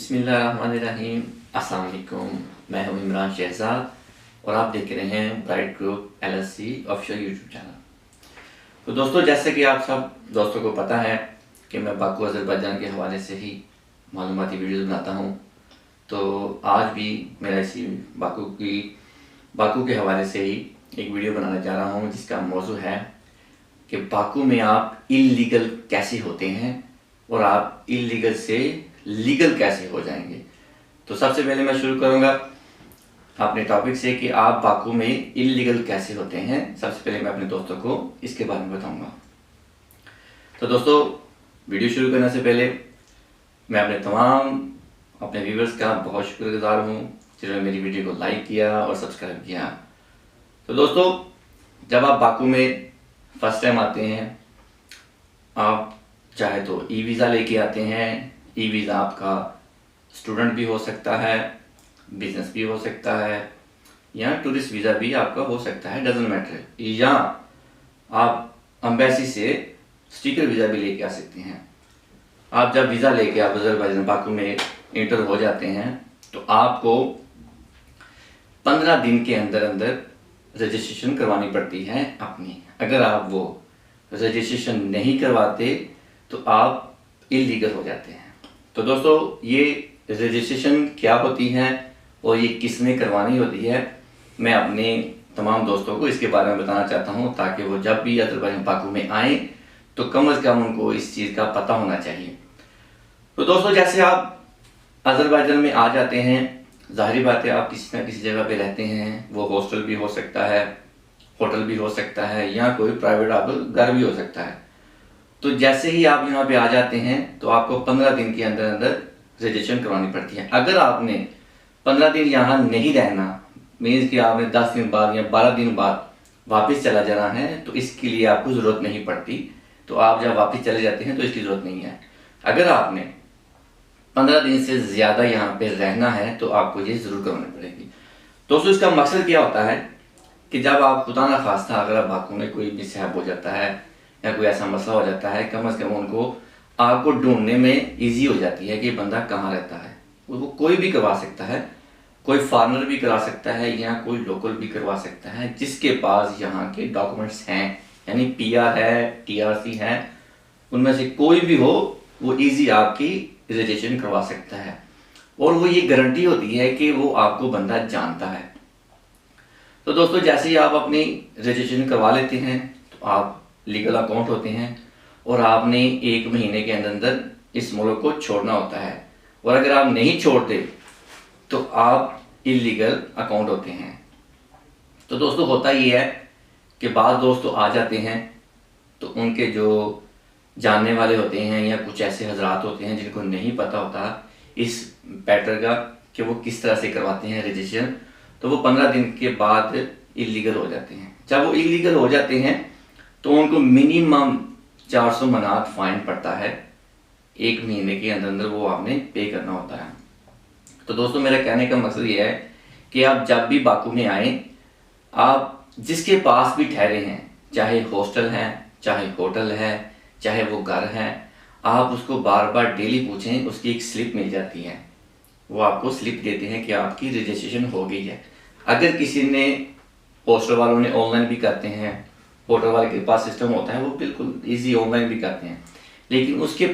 बिस्मिल्लाहिर्रहमानिर्रहीम। अस्सलाम वालेकुम। मैं हूं इमरान शहजाद और आप देख रहे हैं bright group LLC official YouTube channel. तो दोस्तों, जैसे कि आप सब दोस्तों को पता है कि मैं बाकू अज़रबैजान के हवाले से ही मालूमाती वीडियोज़ बनाता हूं। तो आज भी मेरा इसी बाकू के हवाले से ही एक वीडियो बनाने जा रहा हूं, जिसका मौजू है कि बाकू में आप इल्लीगल कैसे होते हैं और आप इल्लीगल से लीगल कैसे हो जाएंगे। तो सबसे पहले मैं शुरू करूंगा अपने टॉपिक से कि आप बाकू में इल्लीगल कैसे होते हैं। सबसे पहले मैं अपने दोस्तों को इसके बारे में बताऊंगा। तो दोस्तों, वीडियो शुरू करने से पहले मैं अपने व्यूवर्स का बहुत शुक्रगुजार हूं जिन्होंने मेरी वीडियो को लाइक किया और सब्सक्राइब किया। तो दोस्तों, जब आप बाकू में फर्स्ट टाइम आते हैं, आप चाहे तो ई वीज़ा लेके आते हैं। ई वीज़ा आपका स्टूडेंट भी हो सकता है, बिजनेस भी हो सकता है, या टूरिस्ट वीज़ा भी आपका हो सकता है, डजेंट मैटर। या आप एम्बेसी से स्टिकर वीज़ा भी लेके आ सकते हैं। आप जब वीज़ा लेके आप अज़रबैजान बाकू में इंटर हो जाते हैं तो आपको 15 दिन के अंदर अंदर रजिस्ट्रेशन करवानी पड़ती है अपनी। अगर आप वो रजिस्ट्रेशन नहीं करवाते तो आप इलीगल हो जाते हैं। तो दोस्तों, ये रजिस्ट्रेशन क्या होती है और ये किसने करवानी होती है, मैं अपने तमाम दोस्तों को इसके बारे में बताना चाहता हूँ, ताकि वो जब भी अज़रबैजान बाकू में आए तो कम से कम उनको इस चीज़ का पता होना चाहिए। तो दोस्तों, जैसे आप अज़रबैजान में आ जाते हैं, ज़ाहिर बात है आप किसी न किसी जगह पे रहते हैं। वो हॉस्टल भी हो सकता है, होटल भी हो सकता है, या कोई प्राइवेट आपका घर भी हो सकता है। तो जैसे ही आप यहाँ पे आ जाते हैं तो आपको 15 दिन के अंदर अंदर रजिस्ट्रेशन करवानी पड़ती है। अगर आपने 15 दिन यहाँ नहीं रहना, मीन्स कि आपने 10 दिन बाद या 12 दिन बाद वापस चला जाना है, तो इसके लिए आपको ज़रूरत नहीं पड़ती। तो आप जब वापस चले जाते हैं तो इसकी ज़रूरत नहीं है। अगर आपने 15 दिन से ज़्यादा यहाँ पे रहना है तो आपको ये ज़रूर करवानी पड़ेगी। दोस्तों, इसका मकसद क्या होता है कि जब आप खुदा न खास्ता अगर आप बाकू में कोई मिसहैप हो जाता है या कोई ऐसा मसला हो जाता है, कम से कम उनको आपको ढूंढने में इजी हो जाती है कि बंदा कहाँ रहता है। वो कोई भी करवा सकता है, कोई फॉरेनर भी करा सकता है या कोई लोकल भी करवा सकता है, जिसके पास यहाँ के डॉक्यूमेंट्स हैं, यानी PR है, TRC है, उनमें से कोई भी हो वो इजी आपकी रजिस्ट्रेशन करवा सकता है। और वो ये गारंटी होती है कि वो आपको बंदा जानता है। तो दोस्तों, जैसे ही आप अपनी रजिस्ट्रेशन करवा लेते हैं तो आप लीगल अकाउंट होते हैं और आपने 1 महीने के अंदर अंदर इस मुल्क को छोड़ना होता है। और अगर आप नहीं छोड़ते तो आप इलीगल अकाउंट होते हैं। तो दोस्तों, होता ये है कि बाद दोस्तों आ जाते हैं तो उनके जो जानने वाले होते हैं या कुछ ऐसे हजरात होते हैं जिनको नहीं पता होता इस पैटर्न का कि वो किस तरह से करवाते हैं रजिस्ट्रेशन, तो वो 15 दिन के बाद इलीगल हो जाते हैं। जब वो इलीगल हो जाते हैं तो उनको मिनिमम 400 मनात फाइन पड़ता है। 1 महीने के अंदर अंदर वो आपने पे करना होता है। तो दोस्तों, मेरा कहने का मकसद ये है कि आप जब भी बाकू में आए, आप जिसके पास भी ठहरे हैं, चाहे हॉस्टल है, चाहे होटल है, चाहे वो घर है, आप उसको बार बार डेली पूछें। उसकी एक स्लिप मिल जाती है, वो आपको स्लिप देते हैं कि आपकी रजिस्ट्रेशन हो गई है। अगर किसी ने, हॉस्टल वालों ने ऑनलाइन भी करते हैं, होटल वाले के पास सिस्टम होता है, वो बिल्कुल इजी ऑनलाइन भी करते हैं, लेकिन उनके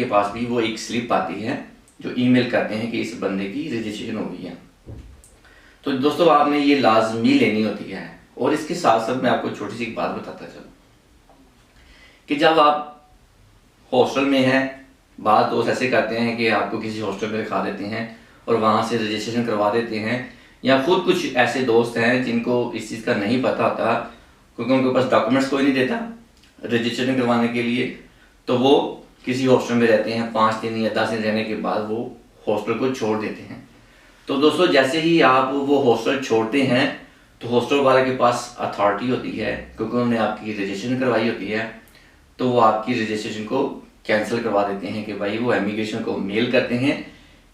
पास भी वो एक स्लिप आती है जो ईमेल करते हैं कि इस बंदे की रजिस्ट्रेशन हो गई है। तो दोस्तों, आपने ये लाजमी लेनी होती है। और इसके साथ साथ मैं आपको छोटी सी बात बताता चलूँ कि जब आप हॉस्टल में हैं, बाद दोस्त ऐसे करते हैं कि आपको किसी हॉस्टल में रखा देते हैं और वहाँ से रजिस्ट्रेशन करवा देते हैं। या खुद कुछ ऐसे दोस्त हैं जिनको इस चीज़ का नहीं पता होता, क्योंकि उनके पास डॉक्यूमेंट्स कोई नहीं देता रजिस्ट्रेशन करवाने के लिए, तो वो किसी हॉस्टल में रहते हैं। 5 दिन या 10 दिन रहने के बाद वो हॉस्टल को छोड़ देते हैं। तो दोस्तों, जैसे ही आप वो हॉस्टल छोड़ते हैं तो हॉस्टल वाले के पास अथॉरिटी होती है, क्योंकि उन्होंने आपकी रजिस्ट्रेशन करवाई होती है, तो वो आपकी रजिस्ट्रेशन को कैंसिल करवा देते हैं कि भाई वो इमिग्रेशन को मेल करते हैं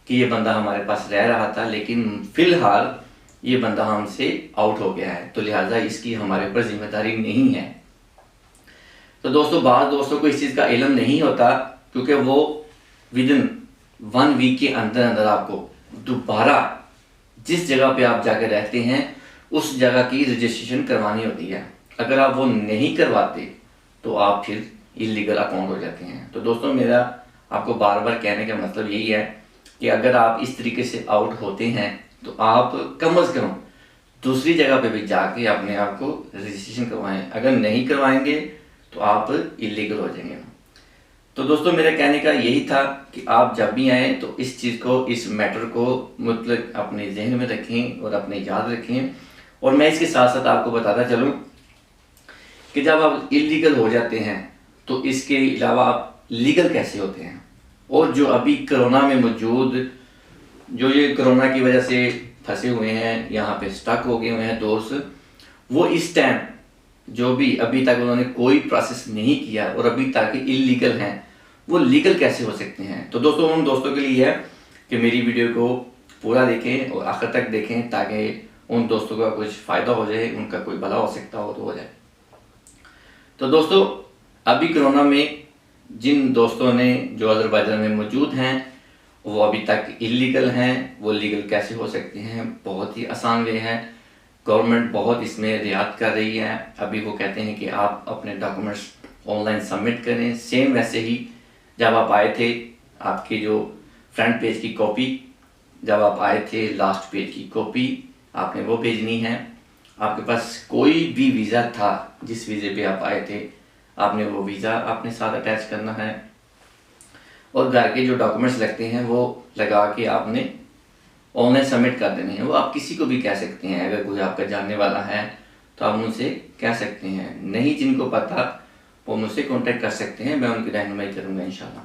कि ये बंदा हमारे पास रह रहा था, लेकिन फ़िलहाल ये बंदा हमसे आउट हो गया है, तो लिहाजा इसकी हमारे ऊपर जिम्मेदारी नहीं है। तो दोस्तों, बाद दोस्तों को इस चीज़ का इल्म नहीं होता, क्योंकि वो विदिन 1 वीक के अंदर अंदर आपको दोबारा जिस जगह पे आप जाकर रहते हैं उस जगह की रजिस्ट्रेशन करवानी होती है। अगर आप वो नहीं करवाते तो आप फिर इलीगल अकाउंट हो जाते हैं। तो दोस्तों मेरा आपको बार बार कहने का मतलब यही है कि अगर आप इस तरीके से आउट होते हैं तो आप कम से कम दूसरी जगह पे भी जाके अपने आप को रजिस्ट्रेशन करवाएं। अगर नहीं करवाएंगे तो आप इलीगल हो जाएंगे। तो दोस्तों मेरा कहने का यही था कि आप जब भी आए तो इस चीज़ को, इस मैटर को मतलब अपने जहन में रखें और अपने याद रखें। और मैं इसके साथ साथ आपको बताता चलूँ कि जब आप इलीगल हो जाते हैं तो इसके अलावा आप लीगल कैसे होते हैं। और जो अभी कोरोना में मौजूद, जो ये कोरोना की वजह से फंसे हुए हैं, यहाँ पे स्टक हो गए हुए हैं दोस्त, वो इस टाइम जो भी अभी तक उन्होंने कोई प्रोसेस नहीं किया और अभी तक इलीगल हैं, वो लीगल कैसे हो सकते हैं। तो दोस्तों उन दोस्तों के लिए है कि मेरी वीडियो को पूरा देखें और आखिर तक देखें ताकि उन दोस्तों का कुछ फ़ायदा हो जाए, उनका कोई भला हो सकता हो तो हो जाए। तो दोस्तों अभी कोरोना में जिन दोस्तों ने जो अज़रबैजान में मौजूद हैं वो अभी तक इलीगल हैं, वो लीगल कैसे हो सकते हैं। बहुत ही आसान वे है, गवर्नमेंट बहुत इसमें रियायत कर रही है। अभी वो कहते हैं कि आप अपने डॉक्यूमेंट्स ऑनलाइन सबमिट करें। सेम वैसे ही जब आप आए थे, आपके जो फ्रंट पेज की कॉपी, जब आप आए थे लास्ट पेज की कॉपी आपने वो भेजनी है। आपके पास कोई भी वीज़ा था, जिस वीज़े पे आप आए थे, आपने वो वीज़ा अपने साथ अटैच करना है। और घर के जो डॉक्यूमेंट्स लगते हैं वो लगा के आपने ऑनलाइन सबमिट कर देने हैं। वो आप किसी को भी कह सकते हैं, अगर कोई आपका जानने वाला है तो आप मुझसे कह सकते हैं। नहीं जिनको पता वो मुझसे कांटेक्ट कर सकते हैं, मैं उनकी रहनुमाई करूँगा इंशाल्लाह।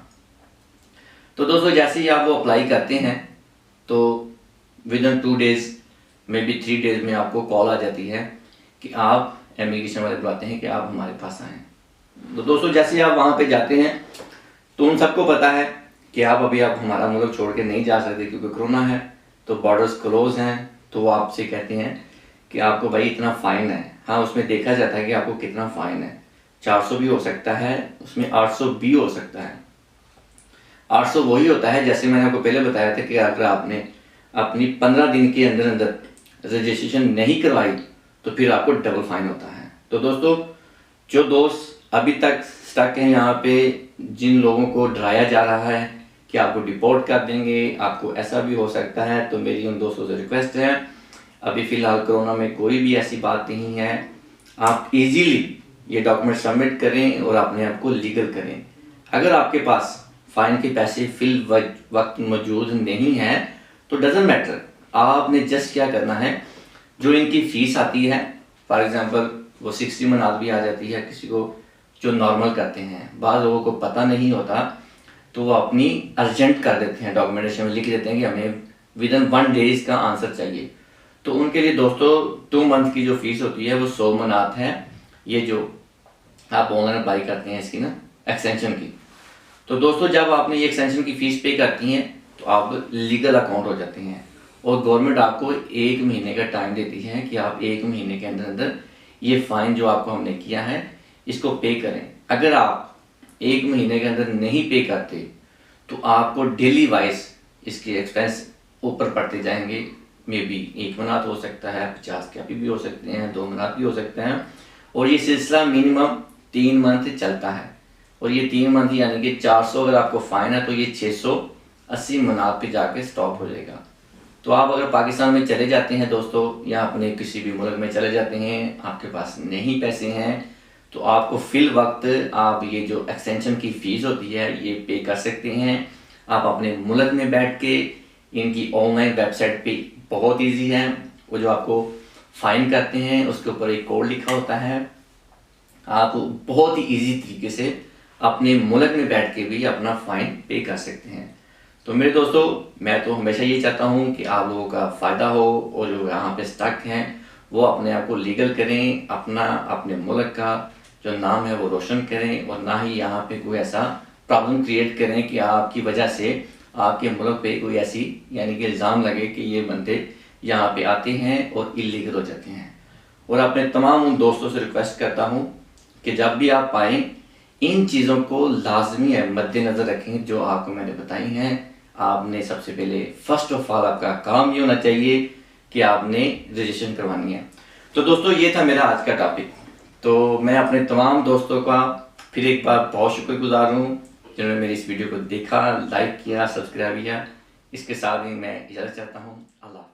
तो दोस्तों जैसे ही आप वो अप्लाई करते हैं तो विद इन 2 डेज़ में भी 3 डेज़ में आपको कॉल आ जाती है कि आप इमिग्रेशन वाले बुलाते हैं कि आप हमारे पास आएँ। तो दोस्तों जैसे आप वहाँ पे जाते हैं तो उन सबको पता है कि आप हमारा मुल्क छोड़ के नहीं जा सकते क्योंकि कोरोना है, तो बॉर्डर्स क्लोज हैं। तो वो आपसे कहते हैं कि आपको भाई इतना फ़ाइन है। हाँ, उसमें देखा जाता है कि आपको कितना फ़ाइन है। 400 भी हो सकता है, उसमें 800 भी हो सकता है। 800 वही होता है जैसे मैंने आपको पहले बताया था कि अगर आपने अपनी 15 दिन के अंदर अंदर रजिस्ट्रेशन नहीं करवाई तो फिर आपको डबल फाइन होता है। तो दोस्तों जो दोस्त अभी तक स्टक हैं यहाँ पे, जिन लोगों को डराया जा रहा है कि आपको डिपोर्ट कर देंगे, आपको ऐसा भी हो सकता है, तो मेरी उन दोस्तों से रिक्वेस्ट है, अभी फ़िलहाल कोरोना में कोई भी ऐसी बात नहीं है। आप इजीली ये डॉक्यूमेंट सबमिट करें और अपने आप को लीगल करें। अगर आपके पास फ़ाइन के पैसे फिल वक्त मौजूद नहीं है तो डजेंट मैटर, आपने जस्ट क्या करना है, जो इनकी फ़ीस आती है, फॉर एग्ज़ाम्पल वो 60 मनात भी आ जाती है किसी को जो नॉर्मल करते हैं। बाद लोगों को पता नहीं होता तो वो अपनी अर्जेंट कर देते हैं, डॉक्यूमेंटेशन में लिख देते हैं कि हमें विद इन 1 डेज़ का आंसर चाहिए। तो उनके लिए दोस्तों 2 मंथ की जो फीस होती है वो 100 मनात है। ये जो आप ऑनलाइन अप्लाई करते हैं इसकी ना एक्सटेंशन की। तो दोस्तों जब आपने ये एक्सटेंशन की फ़ीस पे करती हैं तो आप लीगल अकाउंट हो जाते हैं और गवर्नमेंट आपको 1 महीने का टाइम देती है कि आप 1 महीने के अंदर अंदर ये फ़ाइन जो आपको हमने किया है इसको पे करें। अगर आप 1 महीने के अंदर नहीं पे करते तो आपको डेली वाइज इसके एक्सपेंस ऊपर पड़ते जाएंगे। मे बी 1 मनात हो सकता है, 50 के अभी भी हो सकते हैं, 2 मनात भी हो सकते हैं। और ये सिलसिला मिनिमम 3 मंथ चलता है। और ये 3 मंथ यानी कि 400 अगर आपको फ़ाइन है तो ये 680 मनात पे जाके स्टॉप हो जाएगा। तो आप अगर पाकिस्तान में चले जाते हैं दोस्तों, या अपने किसी भी मुल्क में चले जाते हैं, आपके पास नहीं पैसे हैं, तो आपको फिल वक्त आप ये जो एक्सटेंशन की फ़ीस होती है ये पे कर सकते हैं। आप अपने मुल्क में बैठ के इनकी ऑनलाइन वेबसाइट पे बहुत इजी है, वो जो आपको फ़ाइन करते हैं उसके ऊपर एक कोड लिखा होता है। आप बहुत ही इजी तरीके से अपने मुल्क में बैठ के भी अपना फ़ाइन पे कर सकते हैं। तो मेरे दोस्तों मैं तो हमेशा ये चाहता हूँ कि आप लोगों का फ़ायदा हो और जो यहाँ पे स्टक हैं वो अपने आप को लीगल करें, अपने मुल्क का जो नाम है वो रोशन करें, और ना ही यहाँ पे कोई ऐसा प्रॉब्लम क्रिएट करें कि आपकी वजह से आपके मुल्क पे कोई ऐसी यानी कि इल्ज़ाम लगे कि ये बंदे यहाँ पे आते हैं और इलीगल हो जाते हैं। और अपने तमाम उन दोस्तों से रिक्वेस्ट करता हूँ कि जब भी आप आएँ इन चीज़ों को लाजमी है मद्देनज़र रखें जो आपको मैंने बताई हैं। आपने सबसे पहले फर्स्ट ऑफ ऑल आपका काम ये होना चाहिए कि आपने रजिस्ट्रेशन करवानी है। तो दोस्तों ये था मेरा आज का टॉपिक। तो मैं अपने तमाम दोस्तों का फिर एक बार बहुत शुक्रगुजार हूँ जिन्होंने मेरी इस वीडियो को देखा, लाइक किया, सब्सक्राइब किया। इसके साथ ही मैं इजाज़त चाहता हूँ। अल्लाह।